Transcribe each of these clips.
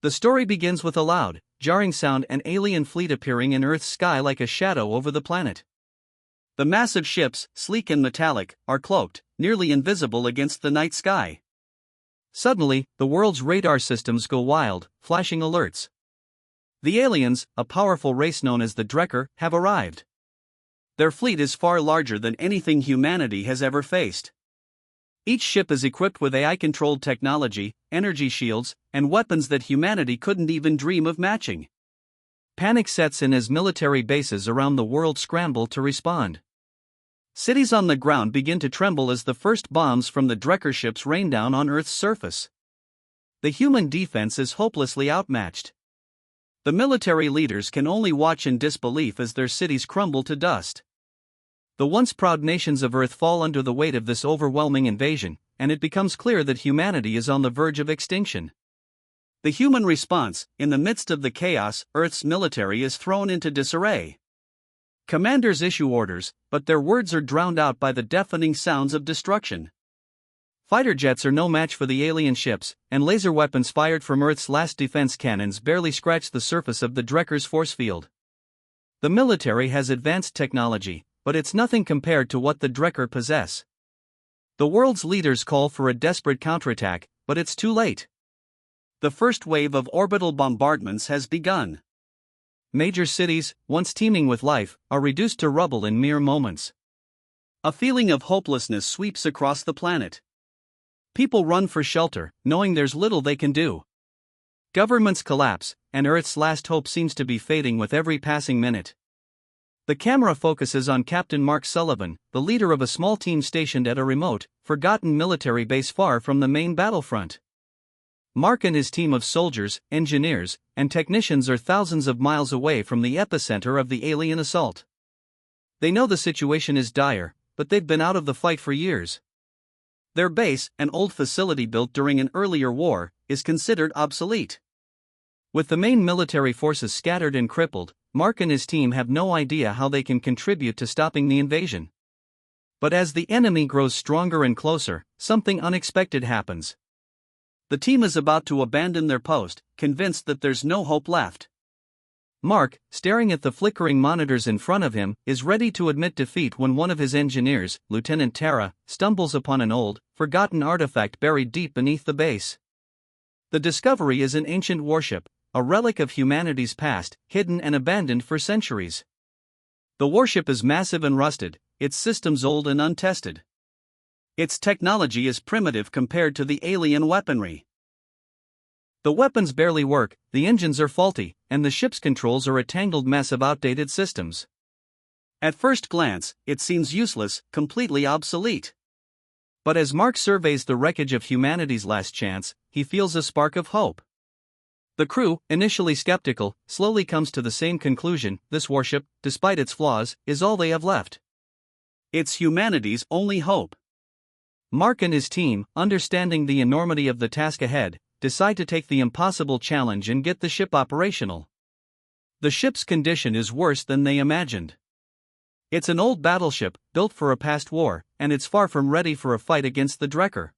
The story begins with a loud, jarring sound, an alien fleet appearing in Earth's sky like a shadow over the planet. The massive ships, sleek and metallic, are cloaked, nearly invisible against the night sky. Suddenly, the world's radar systems go wild, flashing alerts. The aliens, a powerful race known as the Drekker, have arrived. Their fleet is far larger than anything humanity has ever faced. Each ship is equipped with AI-controlled technology, energy shields, and weapons that humanity couldn't even dream of matching. Panic sets in as military bases around the world scramble to respond. Cities on the ground begin to tremble as the first bombs from the Drekker ships rain down on Earth's surface. The human defense is hopelessly outmatched. The military leaders can only watch in disbelief as their cities crumble to dust. The once proud nations of Earth fall under the weight of this overwhelming invasion, and it becomes clear that humanity is on the verge of extinction. The human response: in the midst of the chaos, Earth's military is thrown into disarray. Commanders issue orders, but their words are drowned out by the deafening sounds of destruction. Fighter jets are no match for the alien ships, and laser weapons fired from Earth's last defense cannons barely scratch the surface of the Drekker's force field. The military has advanced technology, but it's nothing compared to what the Drekker possess. The world's leaders call for a desperate counterattack, but it's too late. The first wave of orbital bombardments has begun. Major cities, once teeming with life, are reduced to rubble in mere moments. A feeling of hopelessness sweeps across the planet. People run for shelter, knowing there's little they can do. Governments collapse, and Earth's last hope seems to be fading with every passing minute. The camera focuses on Captain Mark Sullivan, the leader of a small team stationed at a remote, forgotten military base far from the main battlefront. Mark and his team of soldiers, engineers, and technicians are thousands of miles away from the epicenter of the alien assault. They know the situation is dire, but they've been out of the fight for years. Their base, an old facility built during an earlier war, is considered obsolete. With the main military forces scattered and crippled, Mark and his team have no idea how they can contribute to stopping the invasion. But as the enemy grows stronger and closer, something unexpected happens. The team is about to abandon their post, convinced that there's no hope left. Mark, staring at the flickering monitors in front of him, is ready to admit defeat when one of his engineers, Lieutenant Tara, stumbles upon an old, forgotten artifact buried deep beneath the base. The discovery is an ancient warship, a relic of humanity's past, hidden and abandoned for centuries. The warship is massive and rusted, its systems old and untested. Its technology is primitive compared to the alien weaponry. The weapons barely work, the engines are faulty, and the ship's controls are a tangled mess of outdated systems. At first glance, it seems useless, completely obsolete. But as Mark surveys the wreckage of humanity's last chance, he feels a spark of hope. The crew, initially skeptical, slowly comes to the same conclusion: this warship, despite its flaws, is all they have left. It's humanity's only hope. Mark and his team, understanding the enormity of the task ahead, decide to take the impossible challenge and get the ship operational. The ship's condition is worse than they imagined. It's an old battleship, built for a past war, and it's far from ready for a fight against the Drekker.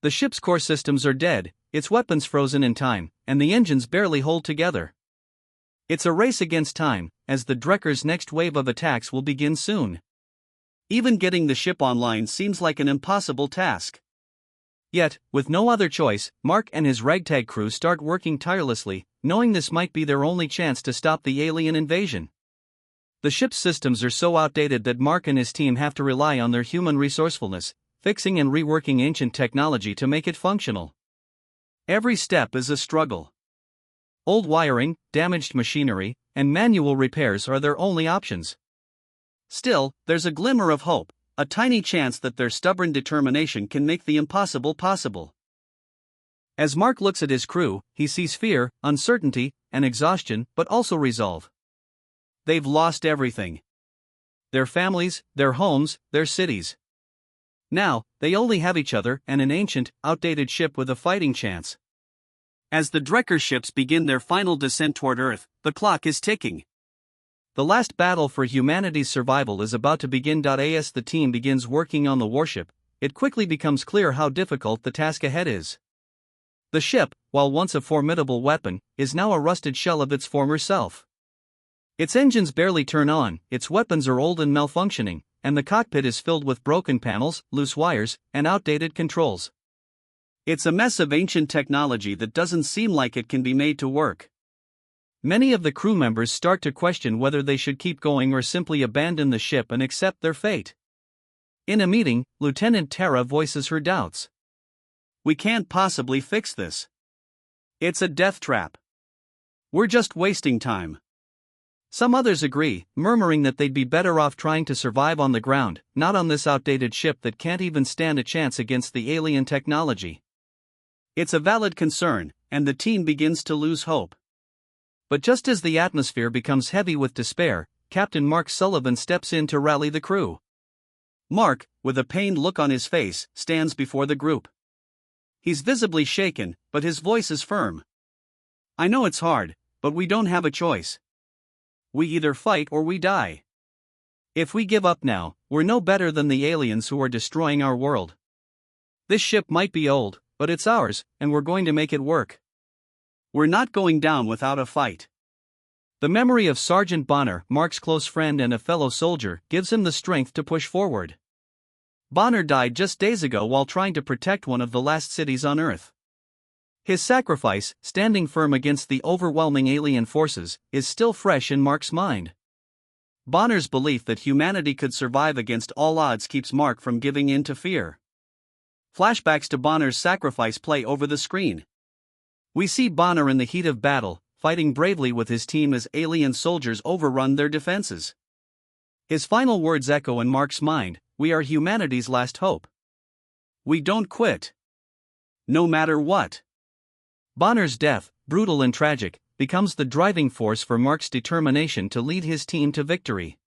The ship's core systems are dead, its weapons frozen in time, and the engines barely hold together. It's a race against time, as the Drekker's next wave of attacks will begin soon. Even getting the ship online seems like an impossible task. Yet, with no other choice, Mark and his ragtag crew start working tirelessly, knowing this might be their only chance to stop the alien invasion. The ship's systems are so outdated that Mark and his team have to rely on their human resourcefulness, fixing and reworking ancient technology to make it functional. Every step is a struggle. Old wiring, damaged machinery, and manual repairs are their only options. Still, there's a glimmer of hope, a tiny chance that their stubborn determination can make the impossible possible. As Mark looks at his crew, he sees fear, uncertainty, and exhaustion, but also resolve. They've lost everything. Their families, their homes, their cities. Now, they only have each other and an ancient, outdated ship with a fighting chance. As the Drekker ships begin their final descent toward Earth, the clock is ticking. The last battle for humanity's survival is about to begin. As the team begins working on the warship, it quickly becomes clear how difficult the task ahead is. The ship, while once a formidable weapon, is now a rusted shell of its former self. Its engines barely turn on, its weapons are old and malfunctioning, and the cockpit is filled with broken panels, loose wires, and outdated controls. It's a mess of ancient technology that doesn't seem like it can be made to work. Many of the crew members start to question whether they should keep going or simply abandon the ship and accept their fate. In a meeting, Lieutenant Tara voices her doubts. "We can't possibly fix this. It's a death trap. We're just wasting time." Some others agree, murmuring that they'd be better off trying to survive on the ground, not on this outdated ship that can't even stand a chance against the alien technology. It's a valid concern, and the team begins to lose hope. But just as the atmosphere becomes heavy with despair, Captain Mark Sullivan steps in to rally the crew. Mark, with a pained look on his face, stands before the group. He's visibly shaken, but his voice is firm. "I know it's hard, but we don't have a choice. We either fight or we die. If we give up now, we're no better than the aliens who are destroying our world. This ship might be old, but it's ours, and we're going to make it work. We're not going down without a fight." The memory of Sergeant Bonner, Mark's close friend and a fellow soldier, gives him the strength to push forward. Bonner died just days ago while trying to protect one of the last cities on Earth. His sacrifice, standing firm against the overwhelming alien forces, is still fresh in Mark's mind. Bonner's belief that humanity could survive against all odds keeps Mark from giving in to fear. Flashbacks to Bonner's sacrifice play over the screen. We see Bonner in the heat of battle, fighting bravely with his team as alien soldiers overrun their defenses. His final words echo in Mark's mind: "We are humanity's last hope. We don't quit. No matter what." Bonner's death, brutal and tragic, becomes the driving force for Mark's determination to lead his team to victory.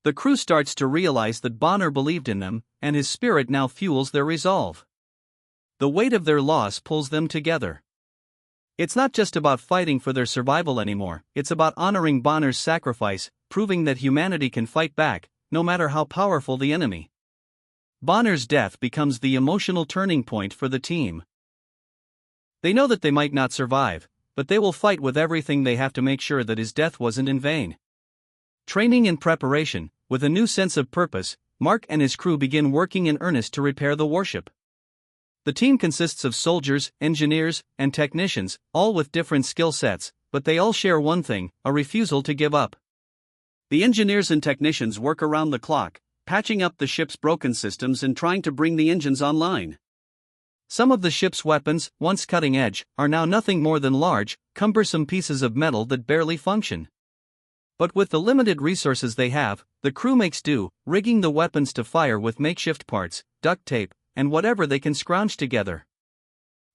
The crew starts to realize that Bonner believed in them, and his spirit now fuels their resolve. The weight of their loss pulls them together. It's not just about fighting for their survival anymore, it's about honoring Bonner's sacrifice, proving that humanity can fight back, no matter how powerful the enemy. Bonner's death becomes the emotional turning point for the team. They know that they might not survive, but they will fight with everything they have to make sure that his death wasn't in vain. Training and preparation, with a new sense of purpose, Mark and his crew begin working in earnest to repair the warship. The team consists of soldiers, engineers, and technicians, all with different skill sets, but they all share one thing: a refusal to give up. The engineers and technicians work around the clock, patching up the ship's broken systems and trying to bring the engines online. Some of the ship's weapons, once cutting edge, are now nothing more than large, cumbersome pieces of metal that barely function. But with the limited resources they have, the crew makes do, rigging the weapons to fire with makeshift parts, duct tape, and whatever they can scrounge together.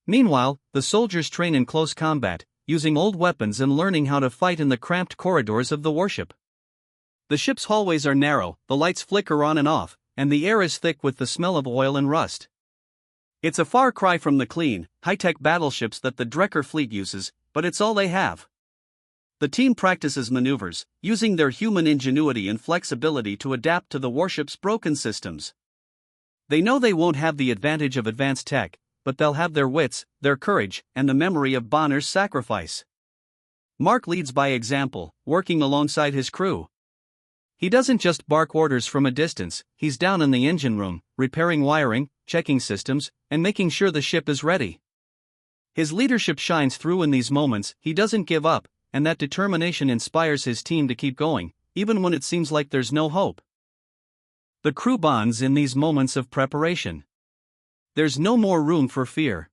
Meanwhile, the soldiers train in close combat, using old weapons and learning how to fight in the cramped corridors of the warship. The ship's hallways are narrow, the lights flicker on and off, and the air is thick with the smell of oil and rust. It's a far cry from the clean, high-tech battleships that the Drekker fleet uses, but it's all they have. The team practices maneuvers, using their human ingenuity and flexibility to adapt to the warship's broken systems. They know they won't have the advantage of advanced tech, but they'll have their wits, their courage, and the memory of Bonner's sacrifice. Mark leads by example, working alongside his crew. He doesn't just bark orders from a distance, he's down in the engine room, repairing wiring, checking systems, and making sure the ship is ready. His leadership shines through in these moments. He doesn't give up, and that determination inspires his team to keep going, even when it seems like there's no hope. The crew bonds in these moments of preparation. There's no more room for fear.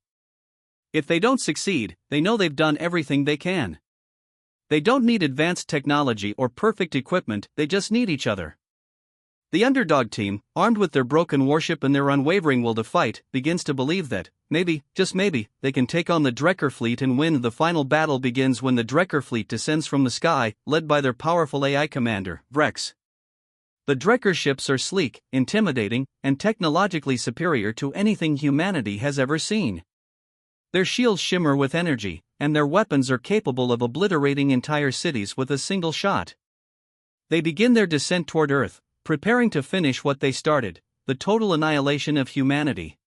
If they don't succeed, they know they've done everything they can. They don't need advanced technology or perfect equipment, they just need each other. The underdog team, armed with their broken warship and their unwavering will to fight, begins to believe that, maybe, just maybe, they can take on the Drekker fleet and win. The final battle begins when the Drekker fleet descends from the sky, led by their powerful AI commander, Vrex. The Drekker ships are sleek, intimidating, and technologically superior to anything humanity has ever seen. Their shields shimmer with energy, and their weapons are capable of obliterating entire cities with a single shot. They begin their descent toward Earth, preparing to finish what they started, the total annihilation of humanity.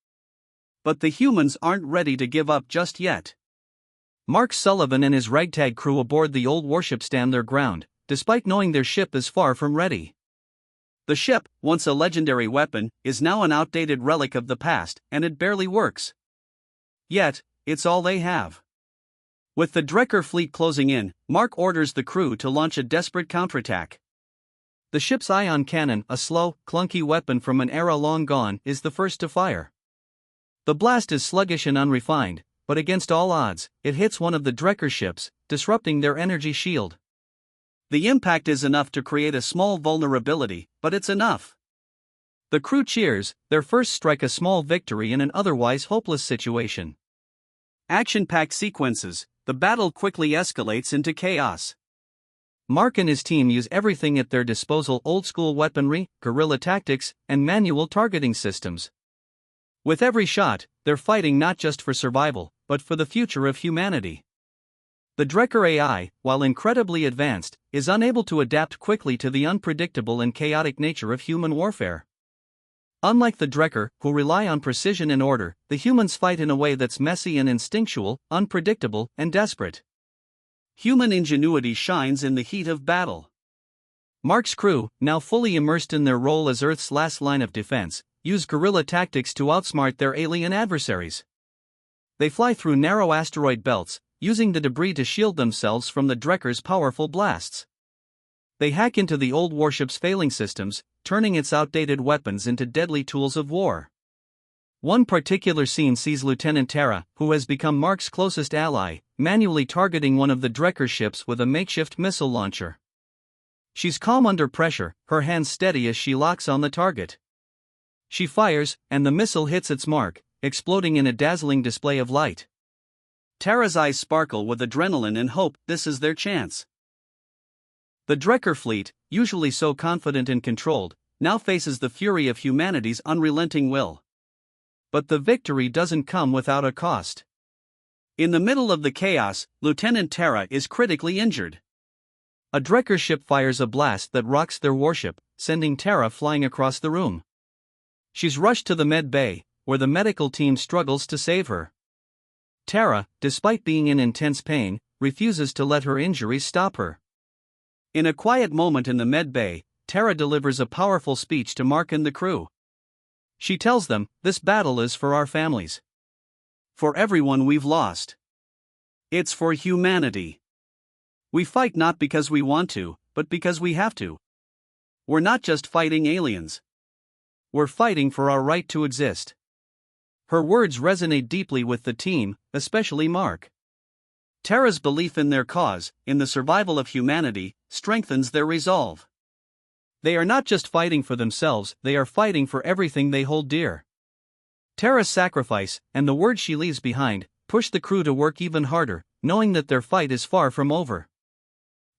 But the humans aren't ready to give up just yet. Mark Sullivan and his ragtag crew aboard the old warship stand their ground, despite knowing their ship is far from ready. The ship, once a legendary weapon, is now an outdated relic of the past, and it barely works. Yet, it's all they have. With the Drekker fleet closing in, Mark orders the crew to launch a desperate counterattack. The ship's ion cannon, a slow, clunky weapon from an era long gone, is the first to fire. The blast is sluggish and unrefined, but against all odds, it hits one of the Drekker ships, disrupting their energy shield. The impact is enough to create a small vulnerability, but it's enough. The crew cheers, their first strike a small victory in an otherwise hopeless situation. Action-packed sequences, the battle quickly escalates into chaos. Mark and his team use everything at their disposal: old-school weaponry, guerrilla tactics, and manual targeting systems. With every shot, they're fighting not just for survival, but for the future of humanity. The Drekker AI, while incredibly advanced, is unable to adapt quickly to the unpredictable and chaotic nature of human warfare. Unlike the Drekker, who rely on precision and order, the humans fight in a way that's messy and instinctual, unpredictable, and desperate. Human ingenuity shines in the heat of battle. Mark's crew, now fully immersed in their role as Earth's last line of defense, use guerrilla tactics to outsmart their alien adversaries. They fly through narrow asteroid belts, using the debris to shield themselves from the Drekker's powerful blasts. They hack into the old warship's failing systems, turning its outdated weapons into deadly tools of war. One particular scene sees Lieutenant Tara, who has become Mark's closest ally, manually targeting one of the Drekker ships with a makeshift missile launcher. She's calm under pressure, her hands steady as she locks on the target. She fires, and the missile hits its mark, exploding in a dazzling display of light. Tara's eyes sparkle with adrenaline and hope. This is their chance. The Drekker fleet, usually so confident and controlled, now faces the fury of humanity's unrelenting will. But the victory doesn't come without a cost. In the middle of the chaos, Lieutenant Tara is critically injured. A Drekker ship fires a blast that rocks their warship, sending Tara flying across the room. She's rushed to the med bay, where the medical team struggles to save her. Tara, despite being in intense pain, refuses to let her injuries stop her. In a quiet moment in the med bay, Tara delivers a powerful speech to Mark and the crew. She tells them, "This battle is for our families. For everyone we've lost. It's for humanity. We fight not because we want to, but because we have to. We're not just fighting aliens. We're fighting for our right to exist." Her words resonate deeply with the team, especially Mark. Tara's belief in their cause, in the survival of humanity, strengthens their resolve. They are not just fighting for themselves, they are fighting for everything they hold dear. Tara's sacrifice, and the words she leaves behind, push the crew to work even harder, knowing that their fight is far from over.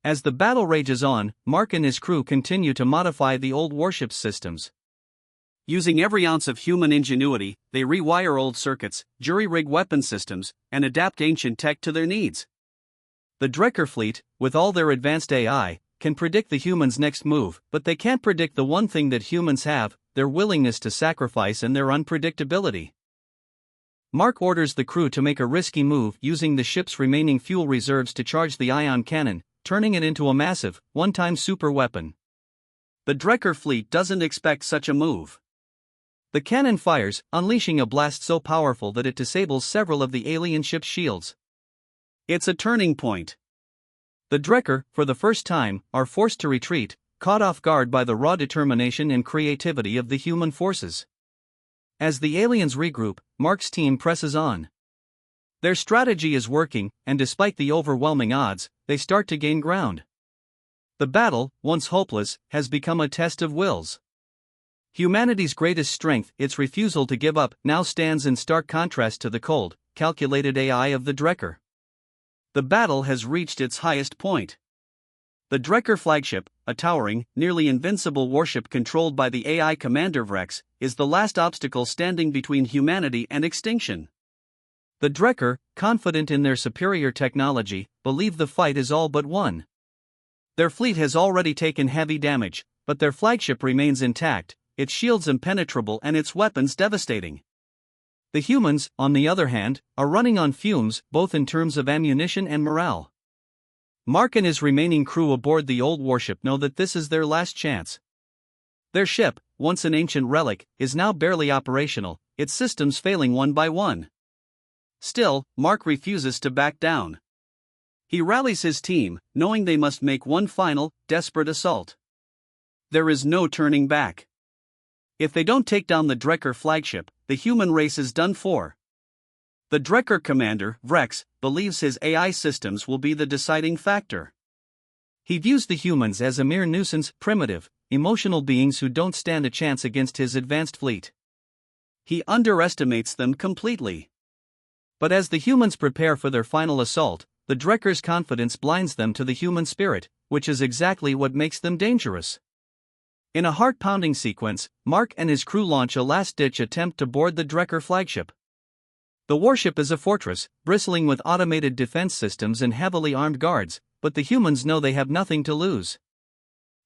As the battle rages on, Mark and his crew continue to modify the old warship's systems. Using every ounce of human ingenuity, they rewire old circuits, jury-rig weapon systems, and adapt ancient tech to their needs. The Drekker fleet, with all their advanced AI, can predict the humans' next move, but they can't predict the one thing that humans have: their willingness to sacrifice and their unpredictability. Mark orders the crew to make a risky move, using the ship's remaining fuel reserves to charge the ion cannon, turning it into a massive, one-time super weapon. The Drekker fleet doesn't expect such a move. The cannon fires, unleashing a blast so powerful that it disables several of the alien ship's shields. It's a turning point. The Drekker, for the first time, are forced to retreat, caught off guard by the raw determination and creativity of the human forces. As the aliens regroup, Mark's team presses on. Their strategy is working, and despite the overwhelming odds, they start to gain ground. The battle, once hopeless, has become a test of wills. Humanity's greatest strength, its refusal to give up, now stands in stark contrast to the cold, calculated AI of the Drekker. The battle has reached its highest point. The Drekker flagship, a towering, nearly invincible warship controlled by the AI commander Vrex, is the last obstacle standing between humanity and extinction. The Drekker, confident in their superior technology, believe the fight is all but won. Their fleet has already taken heavy damage, but their flagship remains intact, its shields impenetrable and its weapons devastating. The humans, on the other hand, are running on fumes, both in terms of ammunition and morale. Mark and his remaining crew aboard the old warship know that this is their last chance. Their ship, once an ancient relic, is now barely operational, its systems failing one by one. Still, Mark refuses to back down. He rallies his team, knowing they must make one final, desperate assault. There is no turning back. If they don't take down the Drekker flagship, the human race is done for. The Drekker commander, Vrex, believes his AI systems will be the deciding factor. He views the humans as a mere nuisance, primitive, emotional beings who don't stand a chance against his advanced fleet. He underestimates them completely. But as the humans prepare for their final assault, the Drekker's confidence blinds them to the human spirit, which is exactly what makes them dangerous. In a heart-pounding sequence, Mark and his crew launch a last-ditch attempt to board the Drekker flagship. The warship is a fortress, bristling with automated defense systems and heavily armed guards, but the humans know they have nothing to lose.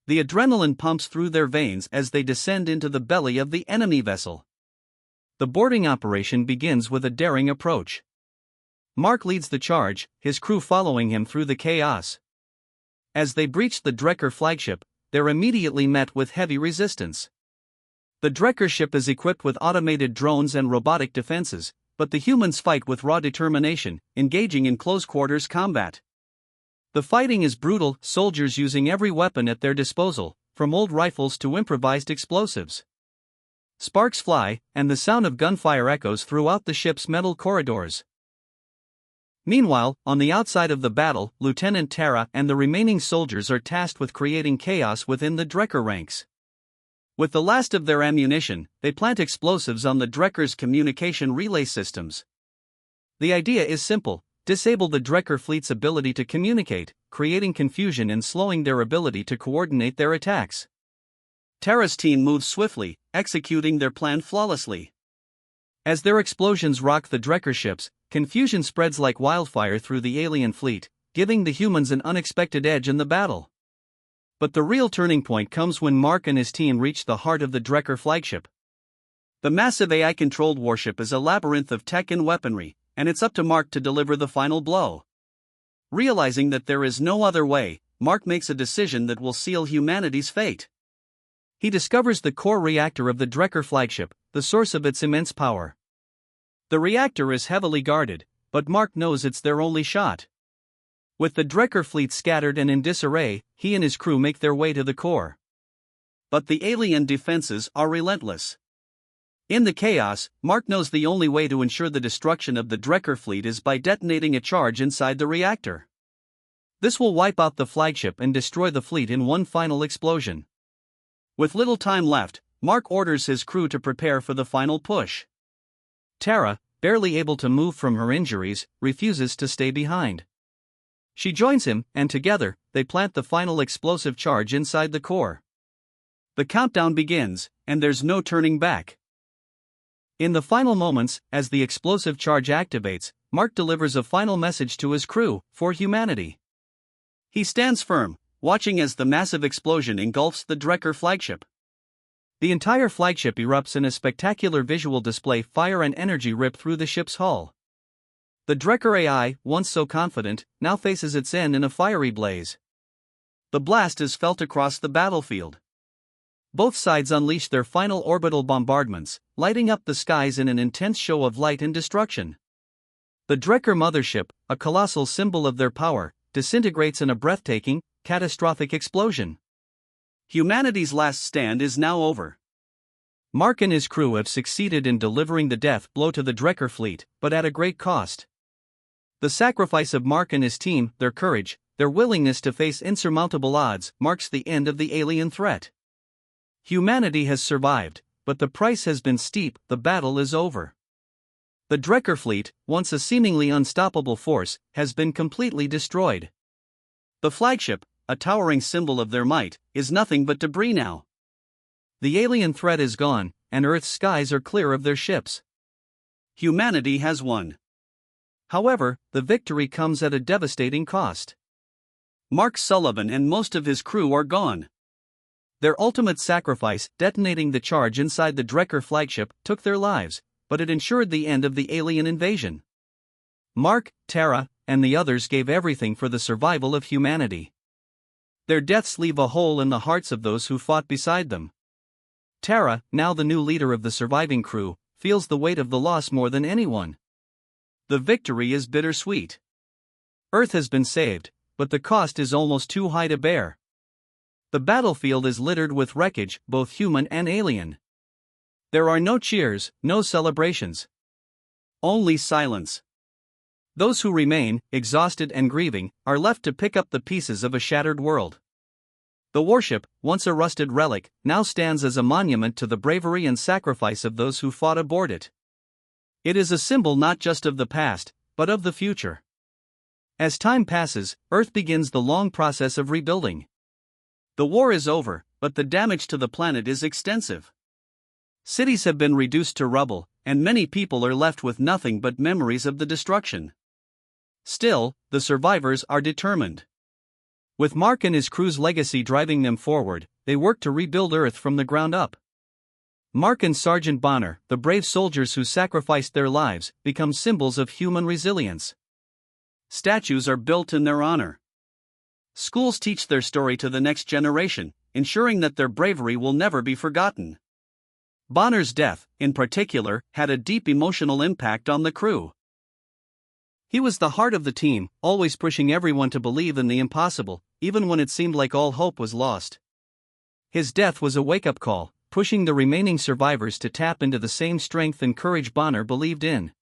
The adrenaline pumps through their veins as they descend into the belly of the enemy vessel. The boarding operation begins with a daring approach. Mark leads the charge, his crew following him through the chaos. As they breach the Drekker flagship, they're immediately met with heavy resistance. The Drekker ship is equipped with automated drones and robotic defenses, but the humans fight with raw determination, engaging in close-quarters combat. The fighting is brutal, soldiers using every weapon at their disposal, from old rifles to improvised explosives. Sparks fly, and the sound of gunfire echoes throughout the ship's metal corridors. Meanwhile, on the outside of the battle, Lieutenant Tara and the remaining soldiers are tasked with creating chaos within the Drekker ranks. With the last of their ammunition, they plant explosives on the Drekker's communication relay systems. The idea is simple: disable the Drekker fleet's ability to communicate, creating confusion and slowing their ability to coordinate their attacks. Tara's team moves swiftly, executing their plan flawlessly. As their explosions rock the Drekker ships, confusion spreads like wildfire through the alien fleet, giving the humans an unexpected edge in the battle. But the real turning point comes when Mark and his team reach the heart of the Drekker flagship. The massive AI-controlled warship is a labyrinth of tech and weaponry, and it's up to Mark to deliver the final blow. Realizing that there is no other way, Mark makes a decision that will seal humanity's fate. He discovers the core reactor of the Drekker flagship, the source of its immense power. The reactor is heavily guarded, but Mark knows it's their only shot. With the Drekker fleet scattered and in disarray, he and his crew make their way to the core. But the alien defenses are relentless. In the chaos, Mark knows the only way to ensure the destruction of the Drekker fleet is by detonating a charge inside the reactor. This will wipe out the flagship and destroy the fleet in one final explosion. With little time left, Mark orders his crew to prepare for the final push. Tara, barely able to move from her injuries, refuses to stay behind. She joins him, and together, they plant the final explosive charge inside the core. The countdown begins, and there's no turning back. In the final moments, as the explosive charge activates, Mark delivers a final message to his crew, for humanity. He stands firm, watching as the massive explosion engulfs the Drekker flagship. The entire flagship erupts in a spectacular visual display. Fire and energy rip through the ship's hull. The Drekker AI, once so confident, now faces its end in a fiery blaze. The blast is felt across the battlefield. Both sides unleash their final orbital bombardments, lighting up the skies in an intense show of light and destruction. The Drekker mothership, a colossal symbol of their power, disintegrates in a breathtaking, catastrophic explosion. Humanity's last stand is now over. Mark and his crew have succeeded in delivering the death blow to the Drekker fleet, but at a great cost. The sacrifice of Mark and his team, their courage, their willingness to face insurmountable odds, marks the end of the alien threat. Humanity has survived, but the price has been steep. The battle is over. The Drekker fleet, once a seemingly unstoppable force, has been completely destroyed. The flagship, a towering symbol of their might, is nothing but debris now. The alien threat is gone, and Earth's skies are clear of their ships. Humanity has won. However, the victory comes at a devastating cost. Mark Sullivan and most of his crew are gone. Their ultimate sacrifice, detonating the charge inside the Drekker flagship, took their lives, but it ensured the end of the alien invasion. Mark, Tara, and the others gave everything for the survival of humanity. Their deaths leave a hole in the hearts of those who fought beside them. Tara, now the new leader of the surviving crew, feels the weight of the loss more than anyone. The victory is bittersweet. Earth has been saved, but the cost is almost too high to bear. The battlefield is littered with wreckage, both human and alien. There are no cheers, no celebrations. Only silence. Those who remain, exhausted and grieving, are left to pick up the pieces of a shattered world. The warship, once a rusted relic, now stands as a monument to the bravery and sacrifice of those who fought aboard it. It is a symbol not just of the past, but of the future. As time passes, Earth begins the long process of rebuilding. The war is over, but the damage to the planet is extensive. Cities have been reduced to rubble, and many people are left with nothing but memories of the destruction. Still, the survivors are determined. With Mark and his crew's legacy driving them forward, they work to rebuild Earth from the ground up. Mark and Sergeant Bonner, the brave soldiers who sacrificed their lives, become symbols of human resilience. Statues are built in their honor. Schools teach their story to the next generation, ensuring that their bravery will never be forgotten. Bonner's death, in particular, had a deep emotional impact on the crew. He was the heart of the team, always pushing everyone to believe in the impossible, even when it seemed like all hope was lost. His death was a wake-up call, pushing the remaining survivors to tap into the same strength and courage Bonner believed in.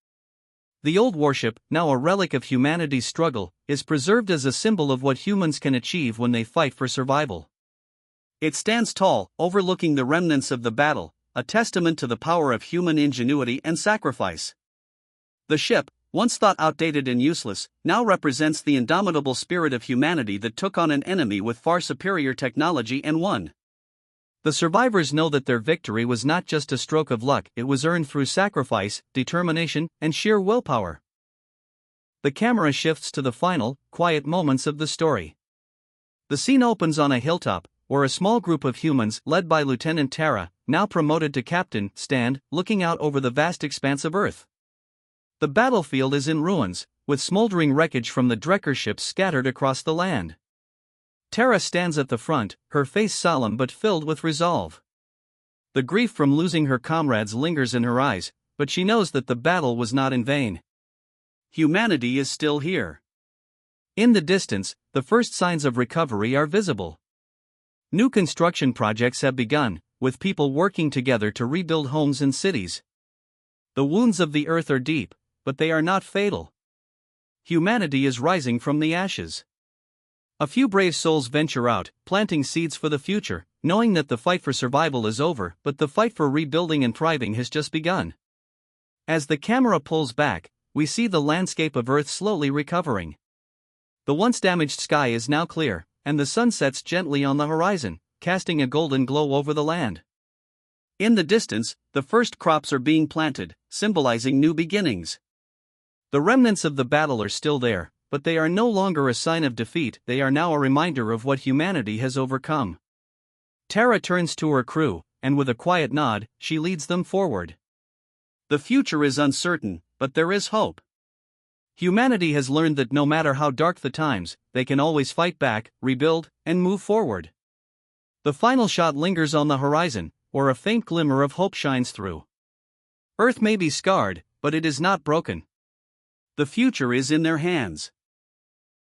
The old warship, now a relic of humanity's struggle, is preserved as a symbol of what humans can achieve when they fight for survival. It stands tall, overlooking the remnants of the battle, a testament to the power of human ingenuity and sacrifice. The ship, once thought outdated and useless, now represents the indomitable spirit of humanity that took on an enemy with far superior technology and won. The survivors know that their victory was not just a stroke of luck, it was earned through sacrifice, determination, and sheer willpower. The camera shifts to the final, quiet moments of the story. The scene opens on a hilltop, where a small group of humans, led by Lieutenant Tara, now promoted to captain, stand, looking out over the vast expanse of Earth. The battlefield is in ruins, with smoldering wreckage from the Drekker ships scattered across the land. Tara stands at the front, her face solemn but filled with resolve. The grief from losing her comrades lingers in her eyes, but she knows that the battle was not in vain. Humanity is still here. In the distance, the first signs of recovery are visible. New construction projects have begun, with people working together to rebuild homes and cities. The wounds of the Earth are deep, but they are not fatal. Humanity is rising from the ashes. A few brave souls venture out, planting seeds for the future, knowing that the fight for survival is over, but the fight for rebuilding and thriving has just begun. As the camera pulls back, we see the landscape of Earth slowly recovering. The once damaged sky is now clear, and the sun sets gently on the horizon, casting a golden glow over the land. In the distance, the first crops are being planted, symbolizing new beginnings. The remnants of the battle are still there, but they are no longer a sign of defeat, they are now a reminder of what humanity has overcome. Tara turns to her crew, and with a quiet nod, she leads them forward. The future is uncertain, but there is hope. Humanity has learned that no matter how dark the times, they can always fight back, rebuild, and move forward. The final shot lingers on the horizon, where a faint glimmer of hope shines through. Earth may be scarred, but it is not broken. The future is in their hands.